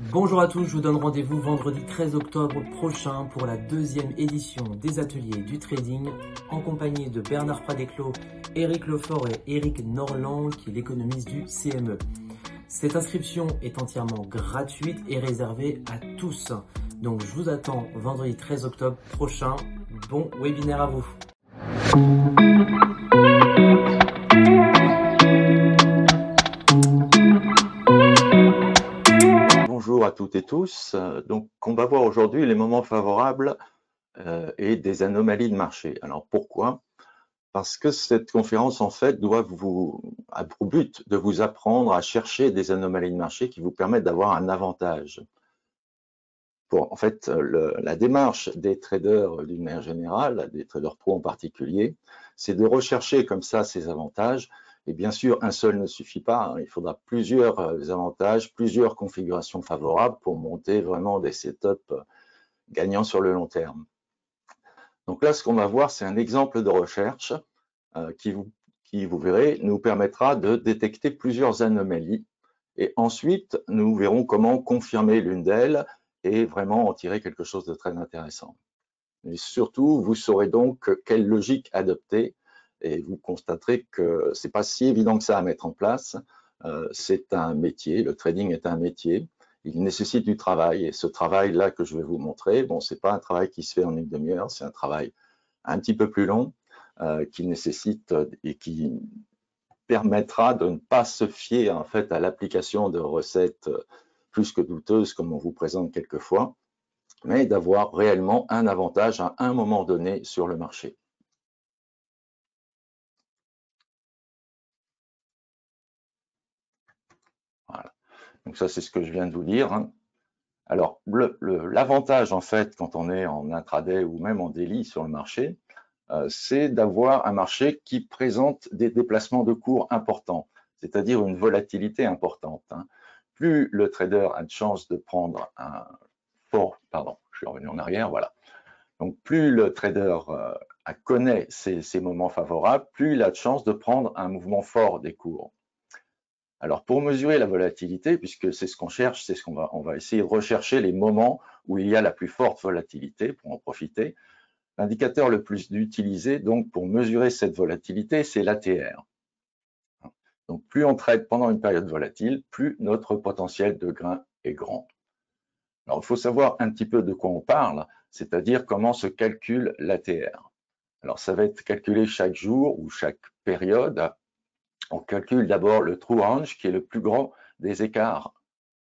Bonjour à tous, je vous donne rendez-vous vendredi 13 octobre prochain pour la deuxième édition des ateliers du trading en compagnie de Bernard Pradeclos, Eric Lefort et Eric Norland qui est l'économiste du CME. Cette inscription est entièrement gratuite et réservée à tous. Donc je vous attends vendredi 13 octobre prochain. Bon webinaire à vous. Bonjour à toutes et tous. Donc, on va voir aujourd'hui les moments favorables et des anomalies de marché. Alors, pourquoi? Parce que cette conférence, en fait, a pour but de vous apprendre à chercher des anomalies de marché qui vous permettent d'avoir un avantage. En fait, la démarche des traders d'une manière générale, des traders pro en particulier, c'est de rechercher comme ça ces avantages. Et bien sûr, un seul ne suffit pas. Il faudra plusieurs avantages, plusieurs configurations favorables pour monter vraiment des setups gagnants sur le long terme. Donc là, ce qu'on va voir, c'est un exemple de recherche qui, vous verrez, nous permettra de détecter plusieurs anomalies. Et ensuite, nous verrons comment confirmer l'une d'elles et vraiment en tirer quelque chose de très intéressant. Et surtout, vous saurez donc quelle logique adopter et vous constaterez que c'est pas si évident que ça à mettre en place. C'est un métier, le trading est un métier. Il nécessite du travail et ce travail-là que je vais vous montrer, bon, c'est pas un travail qui se fait en une demi-heure, c'est un travail un petit peu plus long qui nécessite et qui permettra de ne pas se fier en fait à l'application de recettes plus que douteuses comme on vous présente quelquefois, mais d'avoir réellement un avantage à un moment donné sur le marché. Voilà. Donc ça, c'est ce que je viens de vous dire. Alors, l'avantage, en fait, quand on est en intraday ou même en daily sur le marché, c'est d'avoir un marché qui présente des déplacements de cours importants, c'est-à-dire une volatilité importante. Plus le trader a de chance de prendre un fort, pardon, je suis revenu en arrière, voilà. Donc, plus le trader connaît ces moments favorables, plus il a de chance de prendre un mouvement fort des cours. Alors, pour mesurer la volatilité, puisque c'est ce qu'on cherche, c'est ce on va essayer de rechercher les moments où il y a la plus forte volatilité pour en profiter. L'indicateur le plus utilisé, donc, pour mesurer cette volatilité, c'est l'ATR. Donc, plus on trade pendant une période volatile, plus notre potentiel de gain est grand. Alors, il faut savoir un petit peu de quoi on parle, c'est-à-dire comment se calcule l'ATR. Alors, ça va être calculé chaque jour ou chaque période. On calcule d'abord le true range, qui est le plus grand des écarts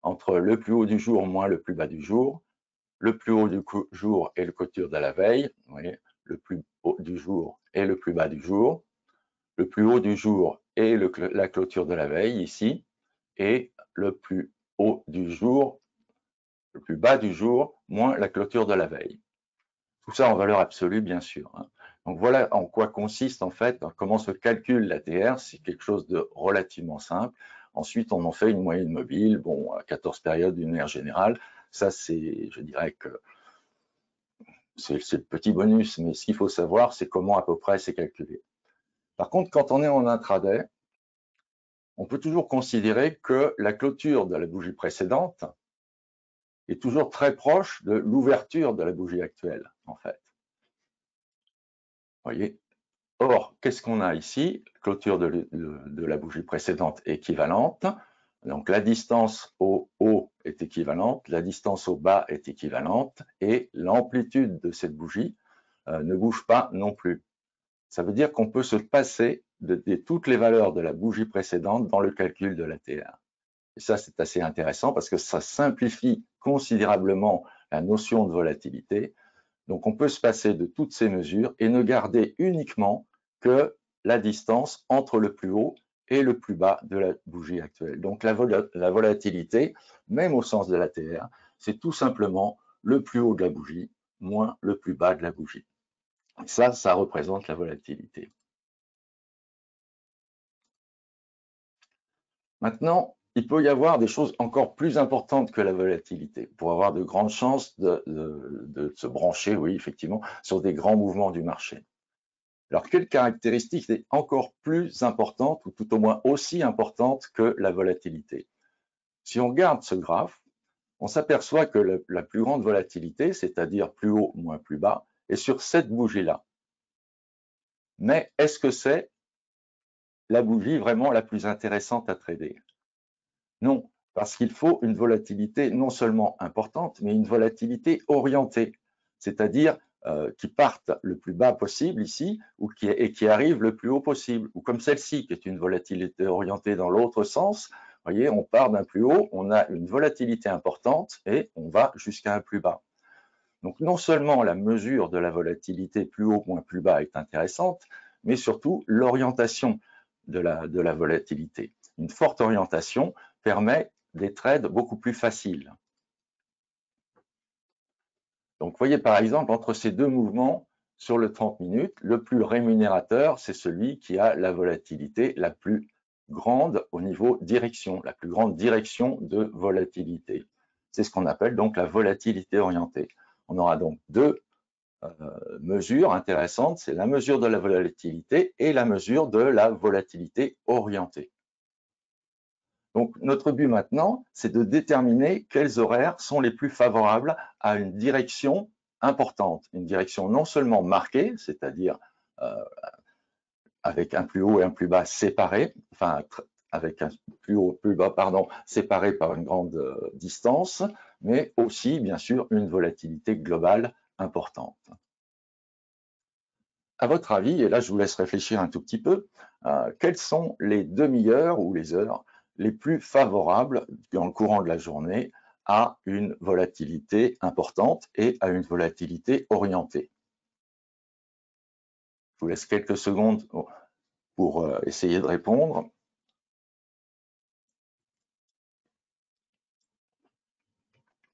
entre le plus haut du jour moins le plus bas du jour. Le plus haut du jour et le clôture de la veille. Vous voyez, le plus haut du jour et le plus bas du jour. Le plus haut du jour et la clôture de la veille, ici. Et le plus haut du jour, le plus bas du jour, moins la clôture de la veille. Tout ça en valeur absolue, bien sûr. Donc voilà en quoi consiste en fait, comment se calcule l'ATR. C'est quelque chose de relativement simple. Ensuite, on en fait une moyenne mobile, bon, à 14 périodes d'une manière générale. Ça, c'est, je dirais que c'est le petit bonus, mais ce qu'il faut savoir, c'est comment à peu près c'est calculé. Par contre, quand on est en intraday, on peut toujours considérer que la clôture de la bougie précédente est toujours très proche de l'ouverture de la bougie actuelle, en fait. Vous voyez. Or, qu'est-ce qu'on a ici? Clôture de la bougie précédente équivalente. Donc, la distance au haut est équivalente, la distance au bas est équivalente et l'amplitude de cette bougie ne bouge pas non plus. Ça veut dire qu'on peut se passer de toutes les valeurs de la bougie précédente dans le calcul de l'ATR. Et ça, c'est assez intéressant parce que ça simplifie considérablement la notion de volatilité. Donc, on peut se passer de toutes ces mesures et ne garder uniquement que la distance entre le plus haut et le plus bas de la bougie actuelle. Donc, la volatilité, même au sens de l'ATR, c'est tout simplement le plus haut de la bougie moins le plus bas de la bougie. Ça représente la volatilité. Maintenant, il peut y avoir des choses encore plus importantes que la volatilité pour avoir de grandes chances de se brancher, oui, effectivement, sur des grands mouvements du marché. Alors, quelle caractéristique est encore plus importante, ou tout au moins aussi importante que la volatilité? Si on regarde ce graphe, on s'aperçoit que la plus grande volatilité, c'est-à-dire plus haut moins plus bas, est sur cette bougie-là. Mais est-ce que c'est la bougie vraiment la plus intéressante à trader? Non, parce qu'il faut une volatilité non seulement importante, mais une volatilité orientée, c'est-à-dire qui parte le plus bas possible ici et qui arrive le plus haut possible, ou comme celle-ci qui est une volatilité orientée dans l'autre sens. Vous voyez, on part d'un plus haut, on a une volatilité importante et on va jusqu'à un plus bas. Donc non seulement la mesure de la volatilité plus haut moins plus bas est intéressante, mais surtout l'orientation de la volatilité. Une forte orientation permet des trades beaucoup plus faciles. Donc vous voyez par exemple entre ces deux mouvements sur le 30 minutes, le plus rémunérateur, c'est celui qui a la volatilité la plus grande au niveau direction, la plus grande direction de volatilité. C'est ce qu'on appelle donc la volatilité orientée. On aura donc deux mesures intéressantes, c'est la mesure de la volatilité et la mesure de la volatilité orientée. Donc, notre but maintenant, c'est de déterminer quels horaires sont les plus favorables à une direction importante, une direction non seulement marquée, c'est-à-dire avec un plus haut et un plus bas séparés, enfin avec un plus haut, plus bas, pardon, séparés par une grande distance, mais aussi, bien sûr, une volatilité globale importante. À votre avis, et là je vous laisse réfléchir un tout petit peu, quelles sont les demi-heures ou les heures les plus favorables dans le courant de la journée à une volatilité importante et à une volatilité orientée? Je vous laisse quelques secondes pour essayer de répondre.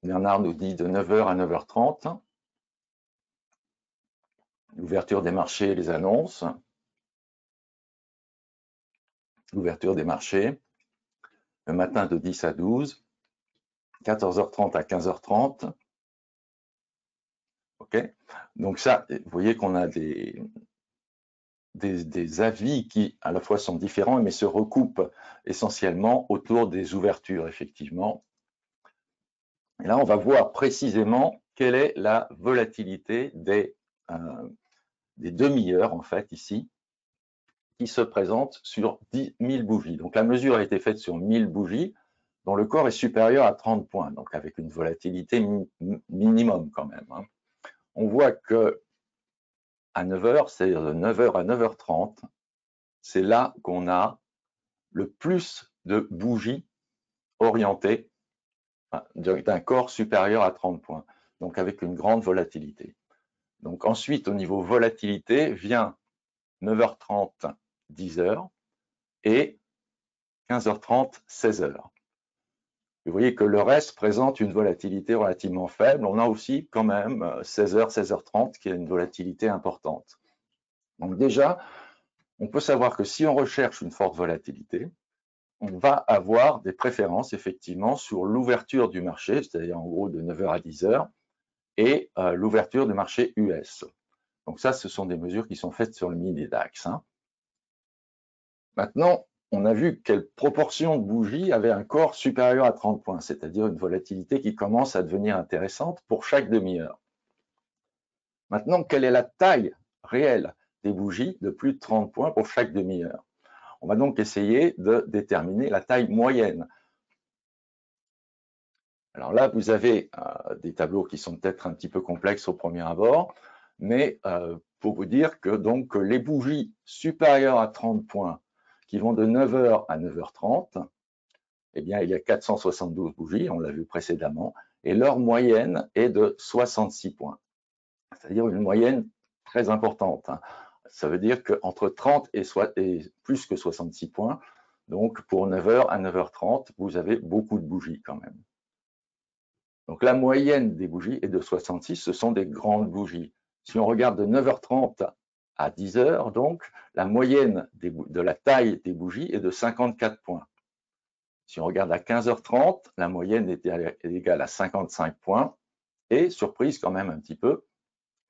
Bernard nous dit de 9h à 9h30. L'ouverture des marchés et les annonces. L'ouverture des marchés. Le matin de 10 à 12. 14h30 à 15h30. OK? Donc ça, vous voyez qu'on a des avis qui à la fois sont différents mais se recoupent essentiellement autour des ouvertures, effectivement. Et là, on va voir précisément quelle est la volatilité des demi-heures, en fait, ici, qui se présentent sur 10 000 bougies. Donc la mesure a été faite sur 1000 bougies, dont le corps est supérieur à 30 points, donc avec une volatilité minimum quand même. Hein. On voit que à 9h, c'est-à-dire de 9h à 9h30, c'est là qu'on a le plus de bougies orientées d'un corps supérieur à 30 points, donc avec une grande volatilité. Donc ensuite, au niveau volatilité, vient 9h30, 10h et 15h30, 16h. Vous voyez que le reste présente une volatilité relativement faible. On a aussi quand même 16h, 16h30 qui a une volatilité importante. Donc déjà, on peut savoir que si on recherche une forte volatilité, on va avoir des préférences effectivement sur l'ouverture du marché, c'est-à-dire en gros de 9h à 10h, et l'ouverture du marché US. Donc ça, ce sont des mesures qui sont faites sur le mini DAX. Hein. Maintenant, on a vu quelle proportion de bougies avait un corps supérieur à 30 points, c'est-à-dire une volatilité qui commence à devenir intéressante pour chaque demi-heure. Maintenant, quelle est la taille réelle des bougies de plus de 30 points pour chaque demi-heure? On va donc essayer de déterminer la taille moyenne. Alors là, vous avez des tableaux qui sont peut-être un petit peu complexes au premier abord, mais pour vous dire que donc les bougies supérieures à 30 points qui vont de 9h à 9h30, eh bien, il y a 472 bougies, on l'a vu précédemment, et leur moyenne est de 66 points, c'est-à-dire une moyenne très importante. Hein. Ça veut dire qu'entre 30 et plus que 66 points, donc pour 9h à 9h30, vous avez beaucoup de bougies quand même. Donc la moyenne des bougies est de 66, ce sont des grandes bougies. Si on regarde de 9h30 à 10h, donc, la moyenne de la taille des bougies est de 54 points. Si on regarde à 15h30, la moyenne est égale à 55 points. Et, surprise quand même un petit peu,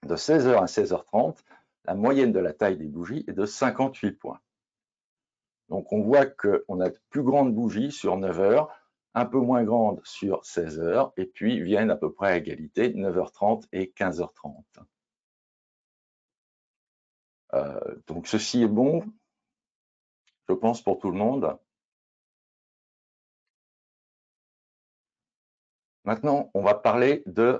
de 16h à 16h30, la moyenne de la taille des bougies est de 58 points. Donc on voit qu'on a de plus grandes bougies sur 9h un peu moins grande sur 16 heures, et puis viennent à peu près à égalité 9h30 et 15h30. Donc ceci est bon, je pense, pour tout le monde. Maintenant, on va parler des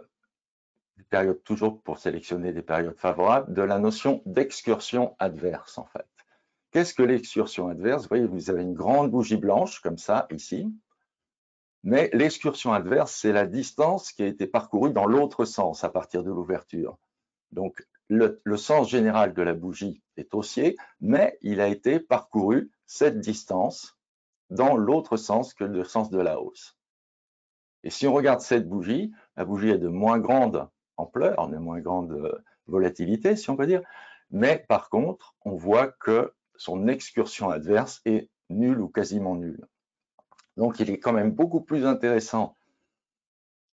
périodes, toujours pour sélectionner des périodes favorables, de la notion d'excursion adverse, en fait. Qu'est-ce que l'excursion adverse? Vous voyez, vous avez une grande bougie blanche, comme ça, ici. Mais l'excursion adverse, c'est la distance qui a été parcourue dans l'autre sens à partir de l'ouverture. Donc, le sens général de la bougie est haussier, mais il a été parcouru cette distance dans l'autre sens que le sens de la hausse. Et si on regarde cette bougie, la bougie est de moins grande ampleur, de moins grande volatilité, si on peut dire, mais par contre, on voit que son excursion adverse est nulle ou quasiment nulle. Donc, il est quand même beaucoup plus intéressant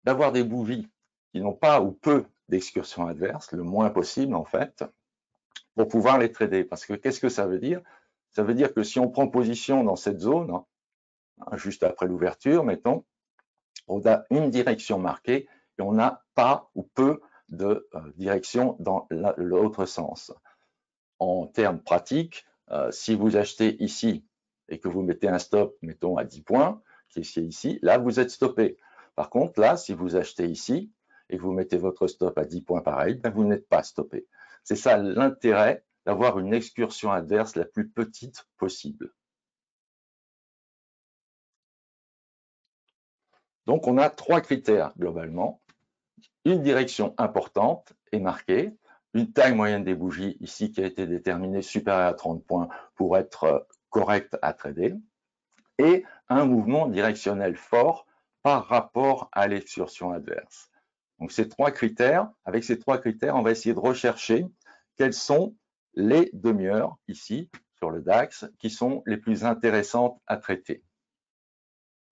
d'avoir des bougies qui n'ont pas ou peu d'excursion adverse, le moins possible en fait, pour pouvoir les trader. Parce que qu'est-ce que ça veut dire? Ça veut dire que si on prend position dans cette zone, juste après l'ouverture, mettons, on a une direction marquée et on n'a pas ou peu de direction dans l'autre sens. En termes pratiques, si vous achetez ici et que vous mettez un stop, mettons à 10 points, qui est ici, là vous êtes stoppé. Par contre, là, si vous achetez ici et que vous mettez votre stop à 10 points pareil, ben vous n'êtes pas stoppé. C'est ça l'intérêt d'avoir une excursion adverse la plus petite possible. Donc, on a trois critères globalement. Une direction importante est marquée, une taille moyenne des bougies ici qui a été déterminée supérieure à 30 points pour être correcte à trader, et un mouvement directionnel fort par rapport à l'excursion adverse. Donc ces trois critères, avec ces trois critères, on va essayer de rechercher quelles sont les demi-heures ici sur le DAX qui sont les plus intéressantes à traiter.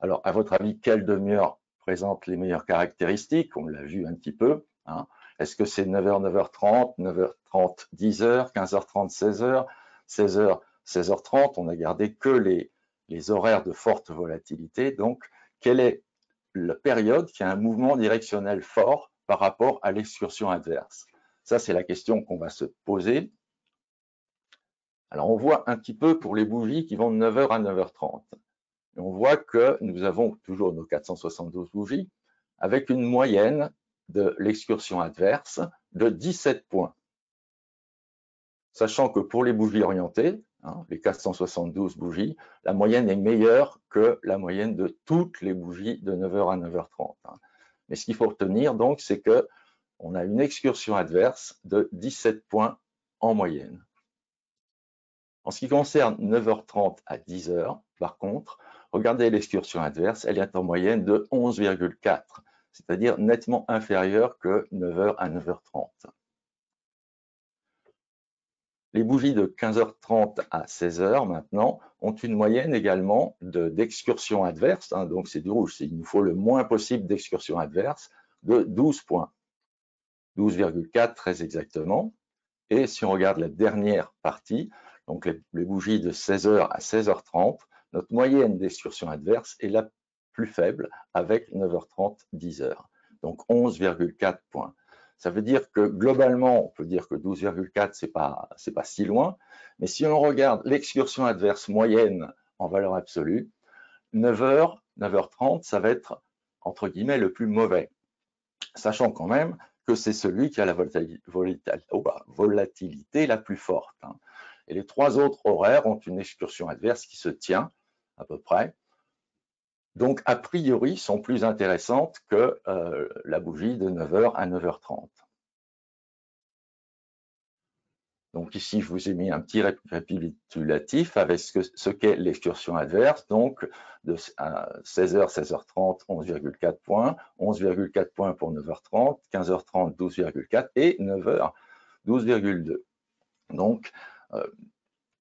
Alors, à votre avis, quelle demi-heure présente les meilleures caractéristiques? On l'a vu un petit peu. Est-ce que c'est 9h, 9h30, 9h30, 10h, 15h30, 16h, 16h, 16h30? On n'a gardé que les horaires de forte volatilité. Donc, quelle est la période qui a un mouvement directionnel fort par rapport à l'excursion adverse? Ça, c'est la question qu'on va se poser. Alors, on voit un petit peu pour les bougies qui vont de 9h à 9h30. Et on voit que nous avons toujours nos 472 bougies avec une moyenne de l'excursion adverse de 17 points. Sachant que pour les bougies orientées, les 472 bougies, la moyenne est meilleure que la moyenne de toutes les bougies de 9h à 9h30. Mais ce qu'il faut retenir donc, c'est qu'on a une excursion adverse de 17 points en moyenne. En ce qui concerne 9h30 à 10h, par contre, regardez l'excursion adverse, elle est en moyenne de 11,4, c'est-à-dire nettement inférieure que 9h à 9h30. Les bougies de 15h30 à 16h maintenant ont une moyenne également d'excursion adverse, donc c'est du rouge, il nous faut le moins possible d'excursion adverse, de 12 points. 12,4 très exactement. Et si on regarde la dernière partie, donc les bougies de 16h à 16h30, notre moyenne d'excursion adverse est la plus faible avec 9h30, 10h. Donc 11,4 points. Ça veut dire que globalement, on peut dire que 12,4, c'est pas si loin. Mais si on regarde l'excursion adverse moyenne en valeur absolue, 9h, 9h30, ça va être entre guillemets le plus mauvais. Sachant quand même que c'est celui qui a la volatilité la plus forte. Et les trois autres horaires ont une excursion adverse qui se tient à peu près. Donc, a priori, sont plus intéressantes que la bougie de 9h à 9h30. Donc ici, je vous ai mis un petit récapitulatif avec ce qu'est l'excursion adverse. Donc, de 16h, 16h30, 11,4 points, 11,4 points pour 9h30, 15h30, 12,4 et 9h, 12,2. Donc,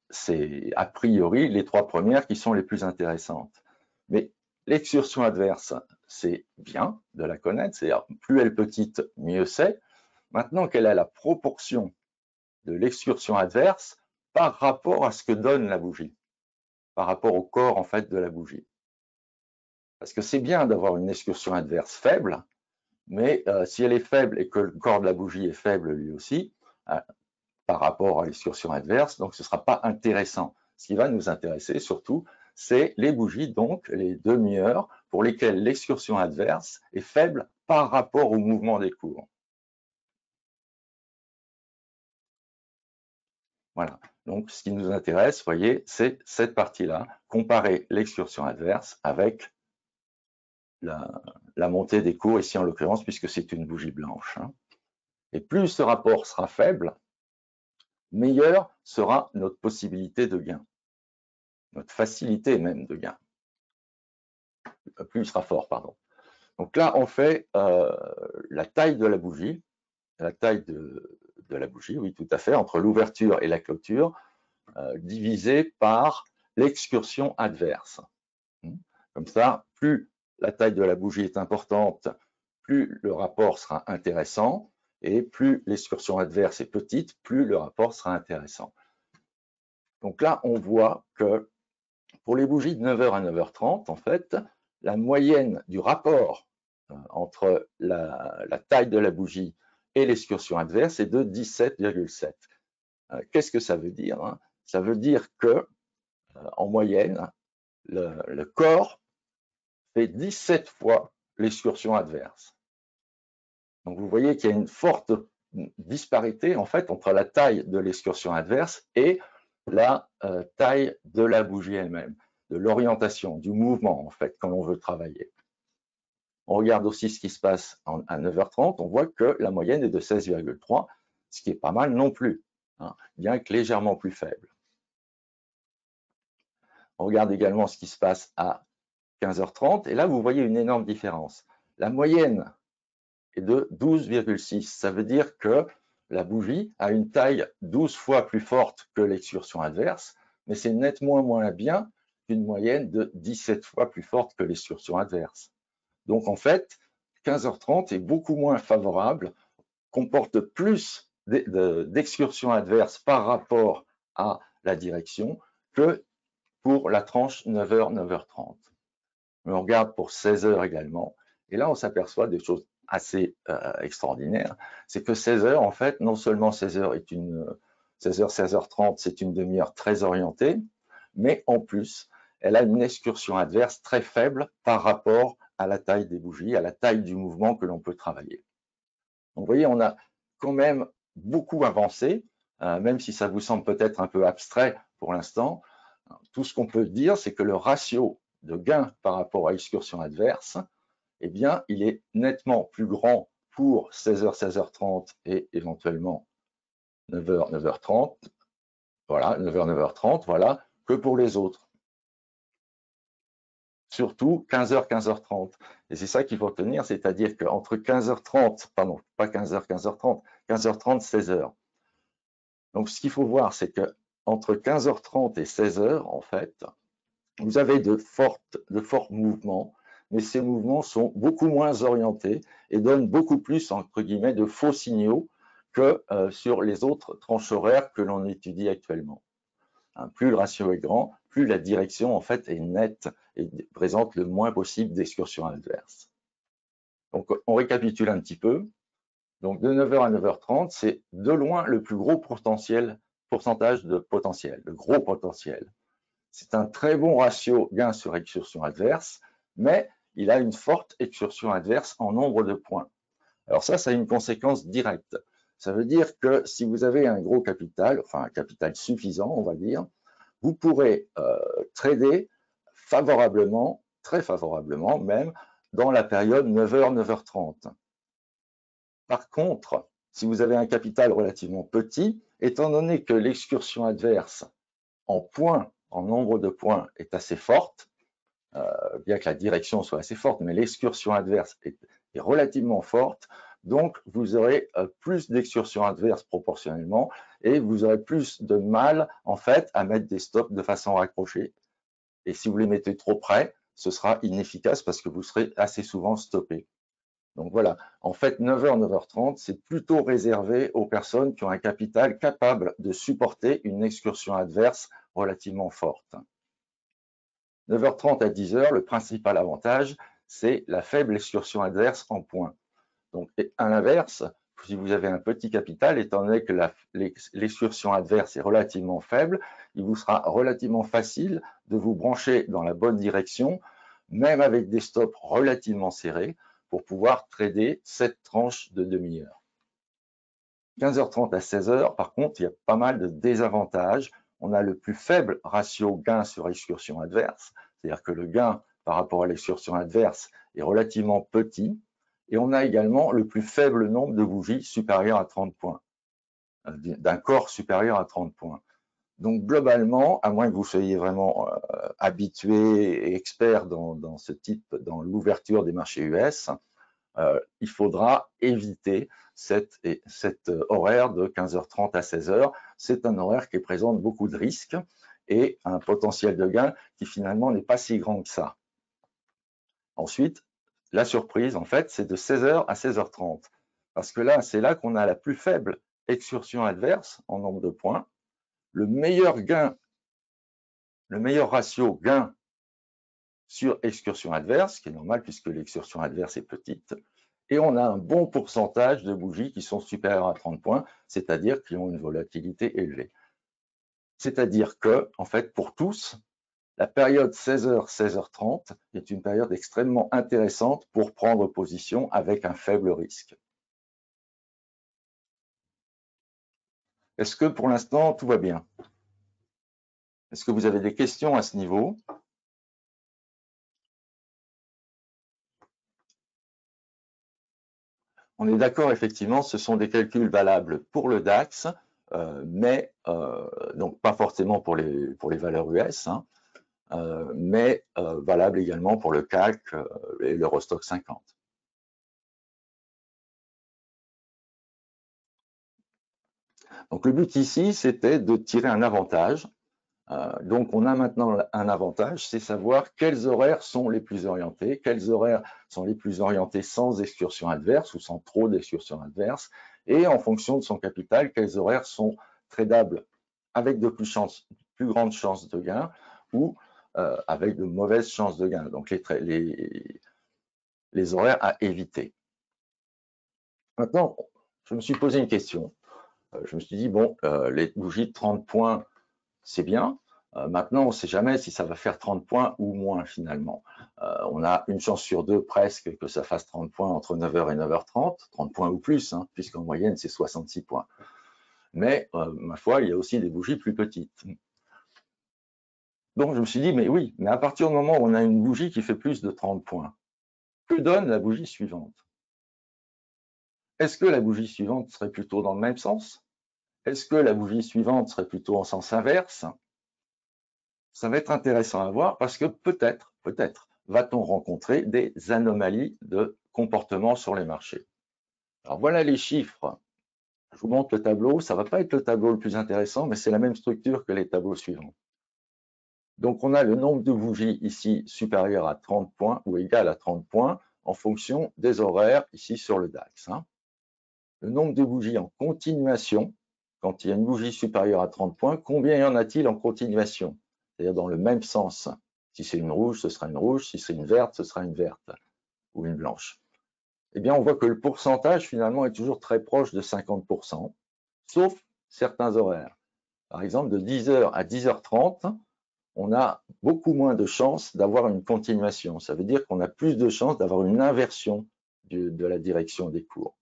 c'est a priori les trois premières qui sont les plus intéressantes. Mais l'excursion adverse, c'est bien de la connaître, c'est-à-dire plus elle est petite, mieux c'est. Maintenant, quelle est la proportion de l'excursion adverse par rapport à ce que donne la bougie, par rapport au corps en fait de la bougie? Parce que c'est bien d'avoir une excursion adverse faible, mais si elle est faible et que le corps de la bougie est faible lui aussi, par rapport à l'excursion adverse, donc ce ne sera pas intéressant. Ce qui va nous intéresser surtout, c'est les bougies, donc les demi-heures, pour lesquelles l'excursion adverse est faible par rapport au mouvement des cours. Voilà, donc ce qui nous intéresse, vous voyez, c'est cette partie-là, comparer l'excursion adverse avec la montée des cours, ici en l'occurrence, puisque c'est une bougie blanche. Et plus ce rapport sera faible, meilleure sera notre possibilité de gain, notre facilité même de gain. Plus il sera fort, pardon. Donc là, on fait la taille de la bougie, oui, tout à fait, entre l'ouverture et la clôture, divisé par l'excursion adverse. Comme ça, plus la taille de la bougie est importante, plus le rapport sera intéressant, et plus l'excursion adverse est petite, plus le rapport sera intéressant. Donc là, on voit que pour les bougies de 9h à 9h30, en fait, la moyenne du rapport entre la taille de la bougie et l'excursion adverse est de 17,7. Qu'est-ce que ça veut dire? Ça veut dire que, en moyenne, le corps fait 17 fois l'excursion adverse. Donc vous voyez qu'il y a une forte disparité en fait entre la taille de l'excursion adverse et la taille de la bougie elle-même, de l'orientation, du mouvement en fait quand on veut travailler. On regarde aussi ce qui se passe à 9h30, on voit que la moyenne est de 16,3, ce qui est pas mal non plus, bien que légèrement plus faible. On regarde également ce qui se passe à 15h30, et là vous voyez une énorme différence. La moyenne est de 12,6, ça veut dire que la bougie a une taille 12 fois plus forte que l'excursion adverse, mais c'est nettement moins bien qu'une moyenne de 17 fois plus forte que l'excursion adverse. Donc en fait, 15h30 est beaucoup moins favorable, comporte plus d'excursions adverses par rapport à la direction que pour la tranche 9h, 9h30. Mais on regarde pour 16h également, et là on s'aperçoit des choses assez extraordinaires. C'est que 16h, en fait, non seulement 16h est 16h, 16h30, c'est une demi-heure très orientée, mais en plus, elle a une excursion adverse très faible par rapport à la taille des bougies, à la taille du mouvement que l'on peut travailler. Donc vous voyez, on a quand même beaucoup avancé, même si ça vous semble peut-être un peu abstrait pour l'instant. Tout ce qu'on peut dire, c'est que le ratio de gain par rapport à l'excursion adverse, eh bien, il est nettement plus grand pour 16h, 16h30 et éventuellement 9h, 9h30, voilà, 9h, 9h30, voilà, que pour les autres. Surtout 15h, 15h30. Et c'est ça qu'il faut retenir, c'est-à-dire qu'entre 15h30, pardon, pas 15h, 15h30, 15h30, 16h. Donc, ce qu'il faut voir, c'est qu'entre 15h30 et 16h, en fait, vous avez de forts mouvements, mais ces mouvements sont beaucoup moins orientés et donnent beaucoup plus, entre guillemets, de faux signaux que sur les autres tranches horaires que l'on étudie actuellement. Plus le ratio est grand, plus la direction en fait est nette et présente le moins possible d'excursions adverses. Donc on récapitule un petit peu. Donc de 9h à 9h30, c'est de loin le plus gros pourcentage de potentiel, le gros potentiel. C'est un très bon ratio gain sur excursion adverse, mais il a une forte excursion adverse en nombre de points. Alors ça a une conséquence directe. Ça veut dire que si vous avez un gros capital, enfin un capital suffisant, on va dire, vous pourrez trader favorablement, très favorablement même, dans la période 9h, 9h30. Par contre, si vous avez un capital relativement petit, étant donné que l'excursion adverse en points, en nombre de points, est assez forte, bien que la direction soit assez forte, mais l'excursion adverse est relativement forte, donc vous aurez plus d'excursions adverses proportionnellement et vous aurez plus de mal en fait à mettre des stops de façon rapprochée. Et si vous les mettez trop près, ce sera inefficace parce que vous serez assez souvent stoppé. Donc voilà, en fait 9h, 9h30, c'est plutôt réservé aux personnes qui ont un capital capable de supporter une excursion adverse relativement forte. 9h30 à 10h, le principal avantage, c'est la faible excursion adverse en points. Donc, à l'inverse, si vous avez un petit capital, étant donné que l'excursion adverse est relativement faible, il vous sera relativement facile de vous brancher dans la bonne direction, même avec des stops relativement serrés, pour pouvoir trader cette tranche de demi-heure. 15h30 à 16h, par contre, il y a pas mal de désavantages. On a le plus faible ratio gain sur excursion adverse, c'est-à-dire que le gain par rapport à l'excursion adverse est relativement petit. Et on a également le plus faible nombre de bougies supérieur à 30 points, d'un corps supérieur à 30 points. Donc globalement, à moins que vous soyez vraiment habitué et expert dans ce type, dans l'ouverture des marchés US, il faudra éviter cet horaire de 15h30 à 16h. C'est un horaire qui présente beaucoup de risques et un potentiel de gain qui finalement n'est pas si grand que ça. Ensuite, la surprise, en fait, c'est de 16h à 16h30. Parce que là, c'est là qu'on a la plus faible excursion adverse en nombre de points. Le meilleur ratio gain sur excursion adverse, qui est normal puisque l'excursion adverse est petite. Et on a un bon pourcentage de bougies qui sont supérieures à 30 points, c'est-à-dire qui ont une volatilité élevée. C'est-à-dire que, en fait, pour tous, la période 16h, 16h30 est une période extrêmement intéressante pour prendre position avec un faible risque. Est-ce que pour l'instant, tout va bien? Est-ce que vous avez des questions à ce niveau? On est d'accord, effectivement, ce sont des calculs valables pour le DAX, mais donc pas forcément pour les valeurs US, hein, mais valables également pour le CAC et l'Eurostoxx 50. Donc le but ici, c'était de tirer un avantage. Donc on a maintenant un avantage, c'est savoir quels horaires sont les plus orientés, quels horaires sont les plus orientés sans excursion adverse ou sans trop d'excursion adverse, et en fonction de son capital, quels horaires sont tradables avec de plus grandes chances de gain ou avec de mauvaises chances de gain. Donc les horaires à éviter. Maintenant, je me suis posé une question. Je me suis dit, bon, les bougies de 30 points, c'est bien. Maintenant, on ne sait jamais si ça va faire 30 points ou moins finalement. On a une chance sur deux presque que ça fasse 30 points entre 9h et 9h30, 30 points ou plus, hein, puisqu'en moyenne, c'est 66 points. Mais, ma foi, il y a aussi des bougies plus petites. Donc, je me suis dit, mais oui, mais à partir du moment où on a une bougie qui fait plus de 30 points, que donne la bougie suivante? Est-ce que la bougie suivante serait plutôt dans le même sens? Est-ce que la bougie suivante serait plutôt en sens inverse? Ça va être intéressant à voir parce que peut-être, va-t-on rencontrer des anomalies de comportement sur les marchés. Alors voilà les chiffres. Je vous montre le tableau. Ça ne va pas être le tableau le plus intéressant, mais c'est la même structure que les tableaux suivants. Donc on a le nombre de bougies ici supérieur à 30 points ou égal à 30 points en fonction des horaires ici sur le DAX. Le nombre de bougies en continuation, quand il y a une bougie supérieure à 30 points, combien y en a-t-il en continuation? C'est-à-dire dans le même sens. Si c'est une rouge, ce sera une rouge. Si c'est une verte, ce sera une verte ou une blanche. Eh bien, on voit que le pourcentage, finalement, est toujours très proche de 50%, sauf certains horaires. Par exemple, de 10h à 10h30, on a beaucoup moins de chances d'avoir une continuation. Ça veut dire qu'on a plus de chances d'avoir une inversion de la direction des cours.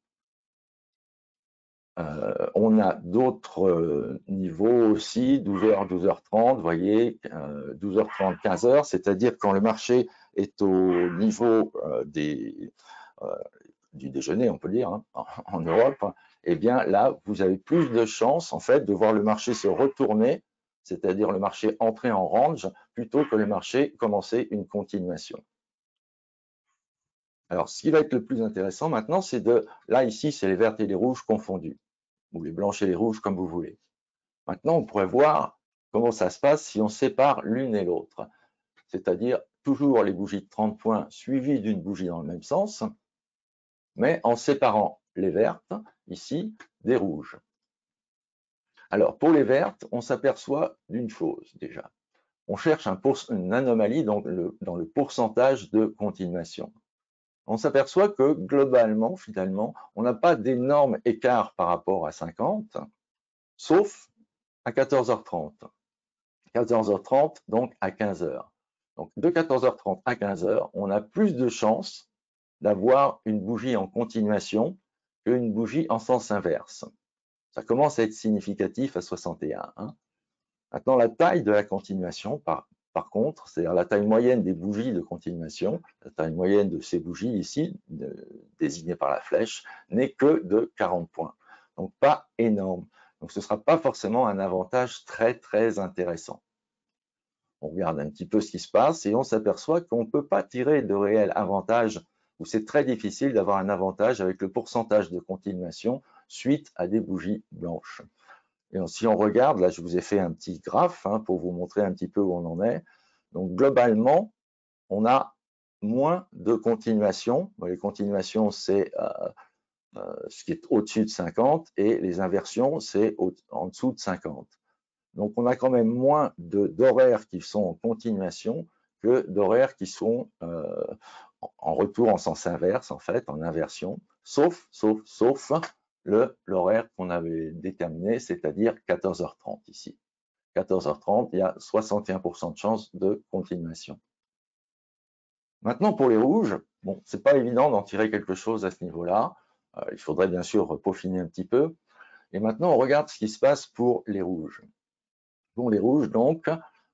On a d'autres niveaux aussi, 12h, 12h30, vous voyez, 12h30, 15h, c'est-à-dire quand le marché est au niveau du déjeuner, on peut dire, hein, en Europe, eh bien là, vous avez plus de chances en fait de voir le marché se retourner, c'est-à-dire le marché entrer en range, plutôt que le marché commencer une continuation. Alors, ce qui va être le plus intéressant maintenant, c'est là ici, c'est les vertes et les rouges confondus, ou les blanches et les rouges, comme vous voulez. Maintenant, on pourrait voir comment ça se passe si on sépare l'une et l'autre, c'est-à-dire toujours les bougies de 30 points suivies d'une bougie dans le même sens, mais en séparant les vertes, ici, des rouges. Alors, pour les vertes, on s'aperçoit d'une chose déjà. on cherche une anomalie dans le pourcentage de continuation. On s'aperçoit que globalement, finalement, on n'a pas d'énorme écart par rapport à 50, sauf à 14h30. 14h30, donc à 15h. Donc de 14h30 à 15h, on a plus de chances d'avoir une bougie en continuation qu'une bougie en sens inverse. Ça commence à être significatif à 61. Hein. Maintenant, la taille de la continuation, par contre, c'est-à-dire la taille moyenne des bougies de continuation, la taille moyenne de ces bougies ici, désignées par la flèche, n'est que de 40 points. Donc pas énorme. Donc ce ne sera pas forcément un avantage très très intéressant. On regarde un petit peu ce qui se passe et on s'aperçoit qu'on ne peut pas tirer de réel avantage, ou c'est très difficile d'avoir un avantage avec le pourcentage de continuation suite à des bougies blanches. Et si on regarde, là je vous ai fait un petit graphe pour vous montrer un petit peu où on en est. Donc globalement, on a moins de continuation. Les continuations, c'est ce qui est au-dessus de 50 et les inversions, c'est en dessous de 50. Donc, on a quand même moins d'horaires qui sont en continuation que d'horaires qui sont en retour en sens inverse, en fait, en inversion, sauf l'horaire qu'on avait déterminé, c'est-à-dire 14h30 ici. 14h30, il y a 61% de chance de continuation. Maintenant, pour les rouges, bon, c'est pas évident d'en tirer quelque chose à ce niveau-là. Il faudrait bien sûr peaufiner un petit peu. Et maintenant, on regarde ce qui se passe pour les rouges. Pour les rouges, donc,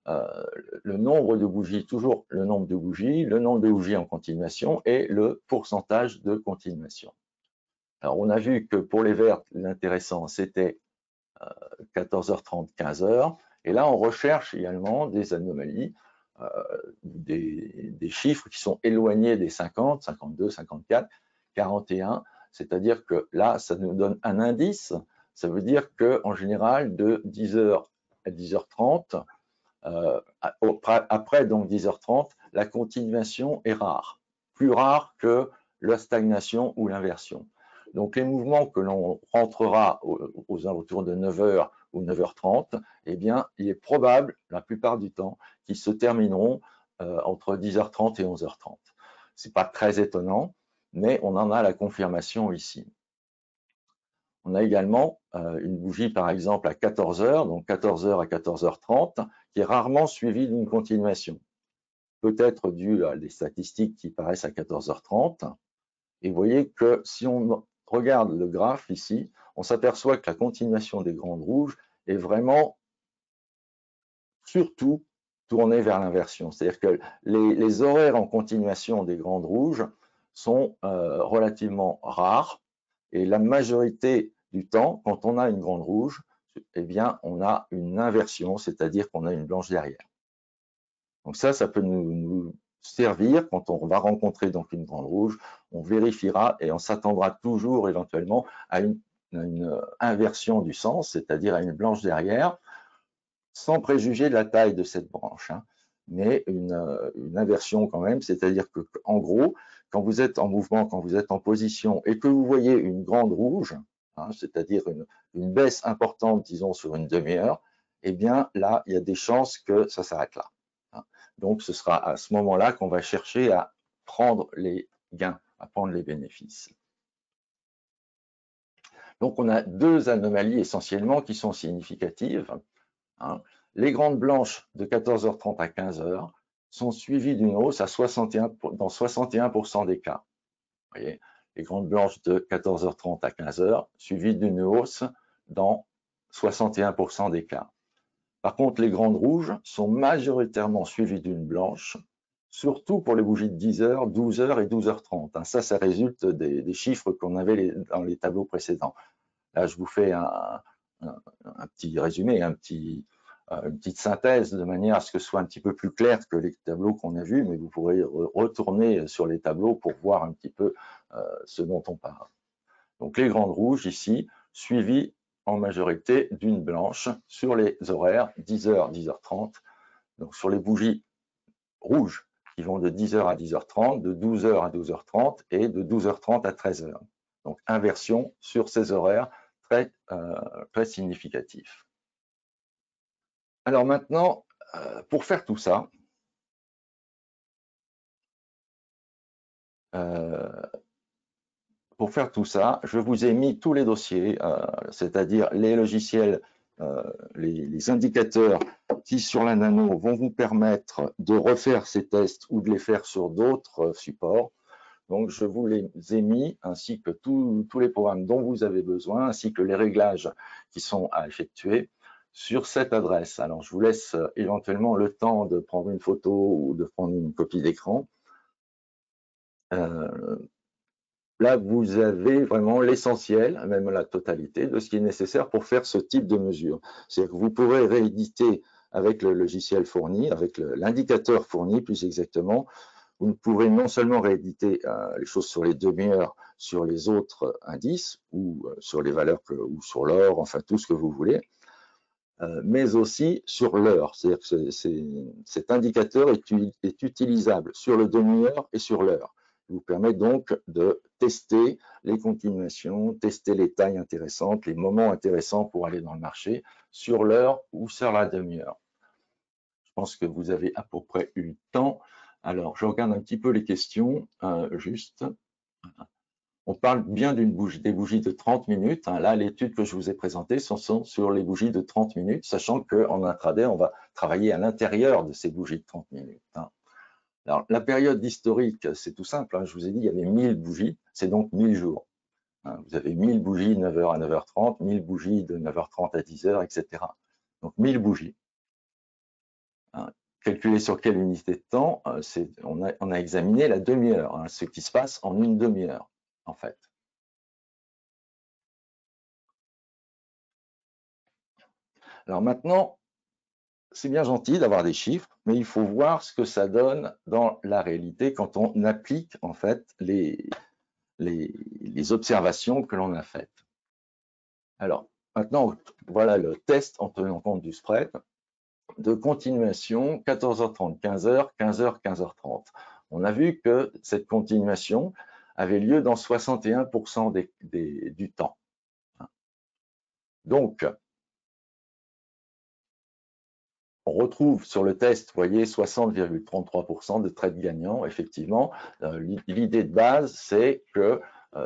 le nombre de bougies, toujours le nombre de bougies en continuation et le pourcentage de continuation. Alors, on a vu que pour les vertes, l'intéressant, c'était 14h30, 15h. Et là, on recherche également des anomalies, des chiffres qui sont éloignés des 50, 52, 54, 41. C'est-à-dire que là, ça nous donne un indice. Ça veut dire qu'en général, de 10h à 10h30, après donc 10h30, la continuation est rare, plus rare que la stagnation ou l'inversion. Donc les mouvements que l'on rentrera aux alentours de 9h ou 9h30, eh bien, il est probable, la plupart du temps, qu'ils se termineront entre 10h30 et 11h30. Ce n'est pas très étonnant, mais on en a la confirmation ici. On a également une bougie, par exemple, à 14h, donc 14h à 14h30, qui est rarement suivie d'une continuation. Peut-être dû à des statistiques qui paraissent à 14h30. Et vous voyez que si on regarde le graphe ici, on s'aperçoit que la continuation des grandes rouges est vraiment surtout tournée vers l'inversion. C'est-à-dire que les horaires en continuation des grandes rouges sont relativement rares et la majorité du temps, quand on a une grande rouge, eh bien, on a une inversion, c'est-à-dire qu'on a une blanche derrière. Donc ça peut nous servir quand on va rencontrer donc une grande rouge, on vérifiera et on s'attendra toujours éventuellement à une inversion du sens, c'est-à-dire à une blanche derrière, sans préjuger de la taille de cette branche, mais une inversion quand même, c'est-à-dire que en gros, quand vous êtes en mouvement, quand vous êtes en position et que vous voyez une grande rouge, c'est-à-dire une baisse importante, disons, sur une demi-heure, eh bien là, il y a des chances que ça s'arrête là. Donc, ce sera à ce moment-là qu'on va chercher à prendre les gains, à prendre les bénéfices. Donc, on a deux anomalies essentiellement qui sont significatives. Les grandes blanches de 14h30 à 15h sont suivies d'une hausse à 61, dans 61% des cas. Vous voyez, les grandes blanches de 14h30 à 15h suivies d'une hausse dans 61% des cas. Par contre, les grandes rouges sont majoritairement suivies d'une blanche, surtout pour les bougies de 10h, 12h et 12h30. Ça résulte des chiffres qu'on avait dans les tableaux précédents. Là, je vous fais un petit résumé, une petite synthèse de manière à ce que ce soit un petit peu plus clair que les tableaux qu'on a vus, mais vous pourrez retourner sur les tableaux pour voir un petit peu ce dont on parle. Donc les grandes rouges ici, suivies en majorité d'une blanche sur les horaires 10h, 10h30. Donc sur les bougies rouges qui vont de 10h à 10h30, de 12h à 12h30 et de 12h30 à 13h. Donc inversion sur ces horaires très significatifs. Alors maintenant, pour faire tout ça, je vous ai mis tous les dossiers, c'est-à-dire les logiciels, les indicateurs qui, sur la nano, vont vous permettre de refaire ces tests ou de les faire sur d'autres supports. Donc, je vous les ai mis, ainsi que tous les programmes dont vous avez besoin, ainsi que les réglages qui sont à effectuer sur cette adresse. Alors, je vous laisse éventuellement le temps de prendre une photo ou de prendre une copie d'écran. Là, vous avez vraiment l'essentiel, même la totalité, de ce qui est nécessaire pour faire ce type de mesure. C'est-à-dire que vous pourrez rééditer avec le logiciel fourni, avec l'indicateur fourni plus exactement. Vous pourrez non seulement rééditer les choses sur les demi-heures, sur les autres indices, ou sur les valeurs, ou sur l'or, enfin tout ce que vous voulez, mais aussi sur l'heure. C'est-à-dire que cet indicateur est utilisable sur le demi-heure et sur l'heure. Il vous permet donc de tester les continuations, tester les tailles intéressantes, les moments intéressants pour aller dans le marché, sur l'heure ou sur la demi-heure. Je pense que vous avez à peu près eu le temps. Alors, je regarde un petit peu les questions, juste. On parle bien des bougies de 30 minutes. Là, l'étude que je vous ai présentée sont sur les bougies de 30 minutes, sachant qu'en intraday, on va travailler à l'intérieur de ces bougies de 30 minutes. Alors, la période historique, c'est tout simple. Je vous ai dit, il y avait 1000 bougies, c'est donc 1000 jours. Vous avez 1000 bougies de 9h à 9h30, 1000 bougies de 9h30 à 10h, etc. Donc, 1000 bougies. Calculer sur quelle unité de temps, on a examiné la demi-heure, ce qui se passe en une demi-heure, en fait. Alors maintenant, c'est bien gentil d'avoir des chiffres, mais il faut voir ce que ça donne dans la réalité quand on applique, en fait, les observations que l'on a faites. Alors, maintenant, voilà le test en tenant compte du spread de continuation 14h30, 15h, 15h, 15h30. On a vu que cette continuation avait lieu dans 61% du temps. Donc, on retrouve sur le test, vous voyez, 60,33% de trades gagnants, effectivement. L'idée de base, c'est que,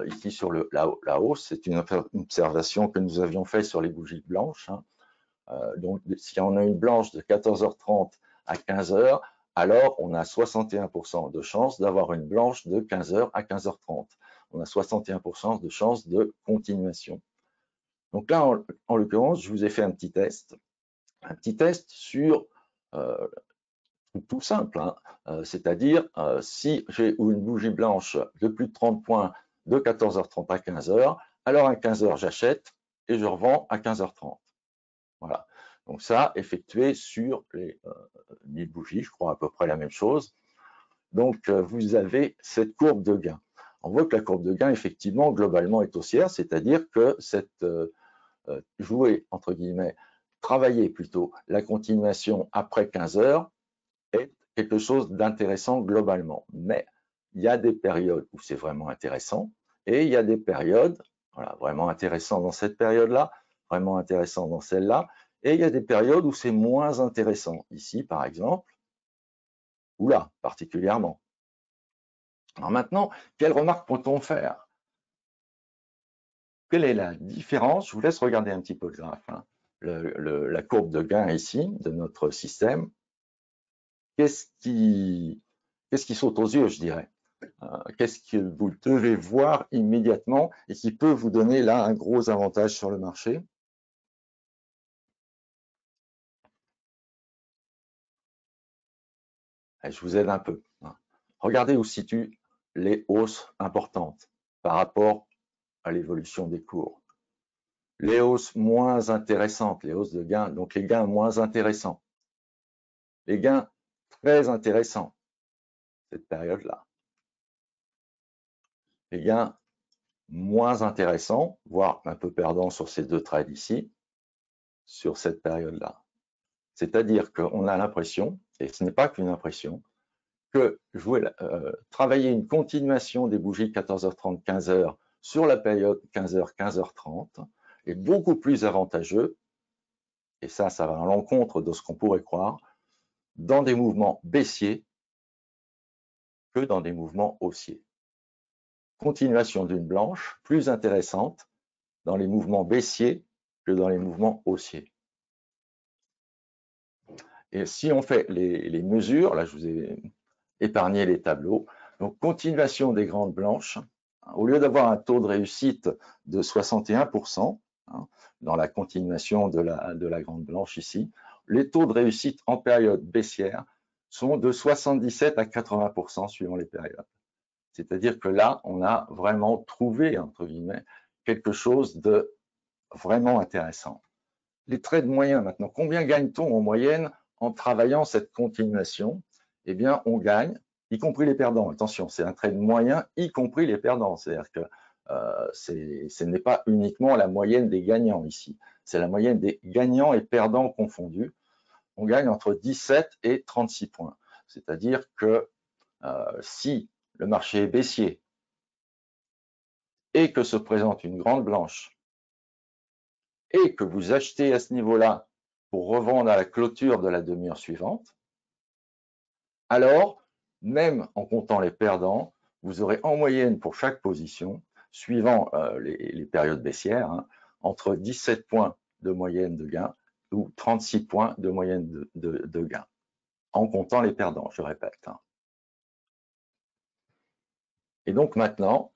ici sur la hausse, c'est une observation que nous avions faite sur les bougies blanches. Donc, si on a une blanche de 14h30 à 15h, alors on a 61% de chance d'avoir une blanche de 15h à 15h30. On a 61% de chance de continuation. Donc là, en l'occurrence, je vous ai fait un petit test sur tout simple, c'est-à-dire si j'ai une bougie blanche de plus de 30 points de 14h30 à 15h, alors à 15h, j'achète et je revends à 15h30. Voilà. Donc ça, effectué sur les 1000 bougies, je crois à peu près la même chose. Donc, vous avez cette courbe de gain. On voit que la courbe de gain, effectivement, globalement, est haussière, c'est-à-dire que cette jouer, entre guillemets, travailler plutôt la continuation après 15 heures est quelque chose d'intéressant globalement. Mais il y a des périodes où c'est vraiment intéressant et il y a des périodes, voilà, vraiment intéressant dans cette période-là, vraiment intéressant dans celle-là, et il y a des périodes où c'est moins intéressant. Ici, par exemple, ou là, particulièrement. Alors maintenant, quelle remarque peut-on faire? Quelle est la différence? Je vous laisse regarder un petit peu le graphe, la courbe de gain ici de notre système. Qu'est-ce qui saute aux yeux, je dirais? Qu'est-ce que vous devez voir immédiatement et qui peut vous donner là un gros avantage sur le marché? Je vous aide un peu. Regardez où se situent les hausses importantes par rapport à l'évolution des cours. Les hausses moins intéressantes, les hausses de gains, donc les gains moins intéressants. Les gains très intéressants, cette période-là. Les gains moins intéressants, voire un peu perdants sur ces deux trades ici, sur cette période-là. C'est-à-dire qu'on a l'impression, et ce n'est pas qu'une impression, que travailler une continuation des bougies 14h30, 15h sur la période 15h, 15h30 est beaucoup plus avantageux, et ça va à l'encontre de ce qu'on pourrait croire, dans des mouvements baissiers que dans des mouvements haussiers. Continuation d'une blanche plus intéressante dans les mouvements baissiers que dans les mouvements haussiers. Et si on fait les mesures, là je vous ai épargné les tableaux, donc continuation des grandes blanches, au lieu d'avoir un taux de réussite de 61%, dans la continuation de la grande blanche ici, les taux de réussite en période baissière sont de 77 à 80% suivant les périodes. C'est-à-dire que là, on a vraiment trouvé, entre guillemets, quelque chose de vraiment intéressant. Les trades moyens maintenant, combien gagne-t-on en moyenne en travaillant cette continuation? Eh bien, on gagne, y compris les perdants. Attention, c'est un trade moyen, y compris les perdants. C'est-à-dire que ce n'est pas uniquement la moyenne des gagnants ici, c'est la moyenne des gagnants et perdants confondus. On gagne entre 17 et 36 points. C'est-à-dire que si le marché est baissier et que se présente une grande blanche et que vous achetez à ce niveau-là pour revendre à la clôture de la demi-heure suivante, alors, même en comptant les perdants, vous aurez en moyenne pour chaque position, suivant les périodes baissières, entre 17 points de moyenne de gain ou 36 points de moyenne de gain, en comptant les perdants, je répète. Et donc maintenant,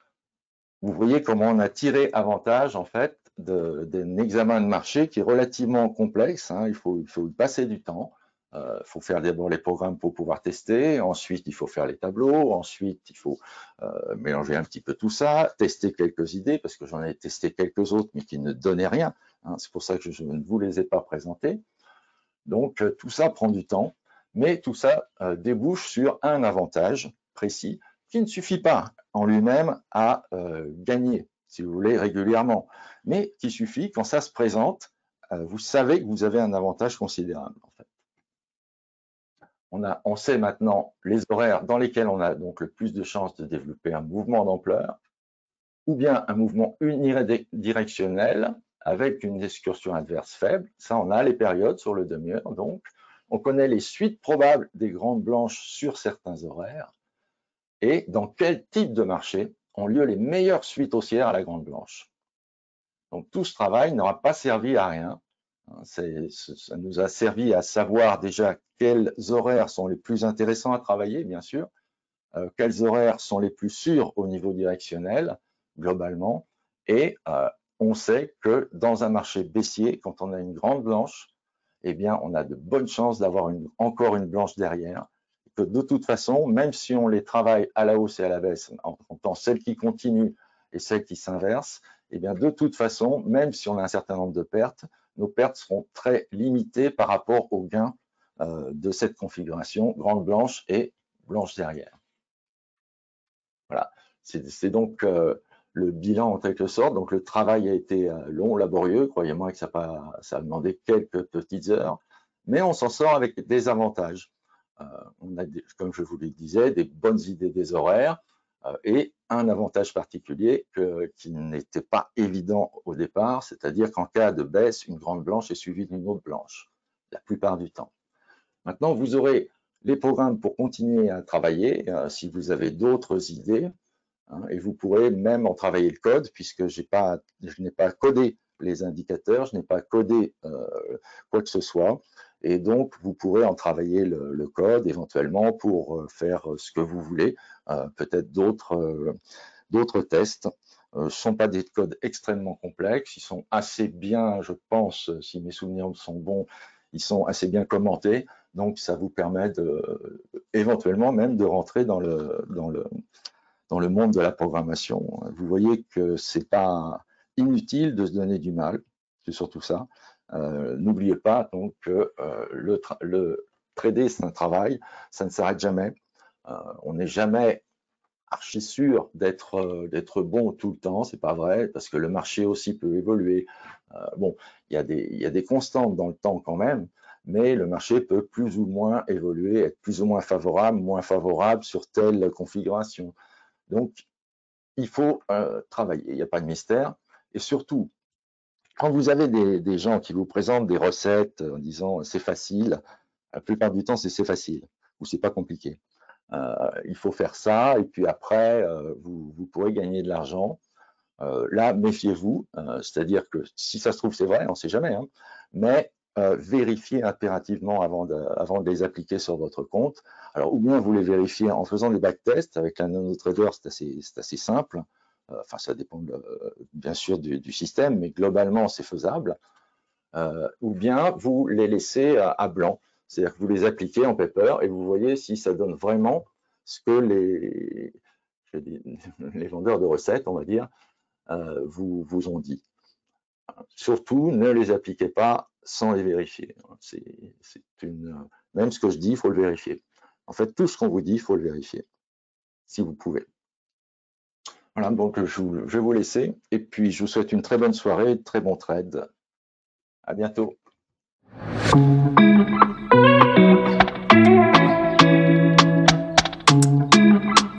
vous voyez comment on a tiré avantage en fait d'un examen de marché qui est relativement complexe. Il faut y passer du temps. Il faut faire d'abord les programmes pour pouvoir tester. Ensuite, il faut faire les tableaux. Ensuite, il faut mélanger un petit peu tout ça, tester quelques idées parce que j'en ai testé quelques autres mais qui ne donnaient rien. C'est pour ça que je ne vous les ai pas présentés. Donc, tout ça prend du temps, mais tout ça débouche sur un avantage précis qui ne suffit pas en lui-même à gagner, si vous voulez, régulièrement, mais qui suffit quand ça se présente, vous savez que vous avez un avantage considérable en fait. On sait maintenant les horaires dans lesquels on a donc le plus de chances de développer un mouvement d'ampleur ou bien un mouvement unidirectionnel avec une excursion adverse faible. Ça, on a les périodes sur le demi-heure, donc on connaît les suites probables des grandes blanches sur certains horaires et dans quel type de marché ont lieu les meilleures suites haussières à la grande blanche. Donc tout ce travail n'aura pas servi à rien. Ça nous a servi à savoir déjà quels horaires sont les plus intéressants à travailler, bien sûr, quels horaires sont les plus sûrs au niveau directionnel, globalement, et on sait que dans un marché baissier, quand on a une grande blanche, eh bien, on a de bonnes chances d'avoir encore une blanche derrière, que de toute façon, même si on les travaille à la hausse et à la baisse, en comptant celles qui continuent et celles qui s'inversent, eh bien, de toute façon, même si on a un certain nombre de pertes, nos pertes seront très limitées par rapport aux gains de cette configuration, grande blanche et blanche derrière. Voilà, c'est donc le bilan en quelque sorte. Donc le travail a été long, laborieux, croyez-moi que ça a demandé quelques petites heures, mais on s'en sort avec des avantages. On a, comme je vous le disais, des bonnes idées des horaires et un avantage particulier qui n'était pas évident au départ, c'est-à-dire qu'en cas de baisse, une grande blanche est suivie d'une autre blanche, la plupart du temps. Maintenant, vous aurez les programmes pour continuer à travailler si vous avez d'autres idées. Et vous pourrez même en travailler le code puisque je n'ai pas codé les indicateurs, je n'ai pas codé quoi que ce soit. Et donc, vous pourrez en travailler le code éventuellement pour faire ce que vous voulez, peut-être d'autres tests. Ce ne sont pas des codes extrêmement complexes, ils sont assez bien, je pense, si mes souvenirs sont bons, ils sont assez bien commentés. Donc, ça vous permet éventuellement même de rentrer dans le monde de la programmation. Vous voyez que c'est pas inutile de se donner du mal, c'est surtout ça. N'oubliez pas donc que le trader, c'est un travail, ça ne s'arrête jamais. On n'est jamais archi sûr d'être bon tout le temps, c'est pas vrai, parce que le marché aussi peut évoluer. Bon, il y a des constantes dans le temps quand même, mais le marché peut plus ou moins évoluer, être plus ou moins favorable sur telle configuration. Donc, il faut travailler, il n'y a pas de mystère. Et surtout, quand vous avez des gens qui vous présentent des recettes en disant c'est facile, La plupart du temps, c'est facile ou c'est pas compliqué. Il faut faire ça et puis après, vous pourrez gagner de l'argent. Là, méfiez-vous, c'est-à-dire que si ça se trouve, c'est vrai, on ne sait jamais, hein, mais vérifiez impérativement avant de les appliquer sur votre compte. Alors, ou bien vous les vérifiez en faisant des backtests. Avec un NanoTrader, c'est assez simple. Enfin, ça dépend bien sûr du système, mais globalement, c'est faisable. Ou bien vous les laissez à blanc, c'est-à-dire que vous les appliquez en paper et vous voyez si ça donne vraiment ce que les vendeurs de recettes, on va dire, vous ont dit. Surtout, ne les appliquez pas sans les vérifier. Même ce que je dis, il faut le vérifier. En fait, tout ce qu'on vous dit, il faut le vérifier, si vous pouvez. Voilà, donc je vais vous laisser, et puis je vous souhaite une très bonne soirée, de très bons trades. À bientôt.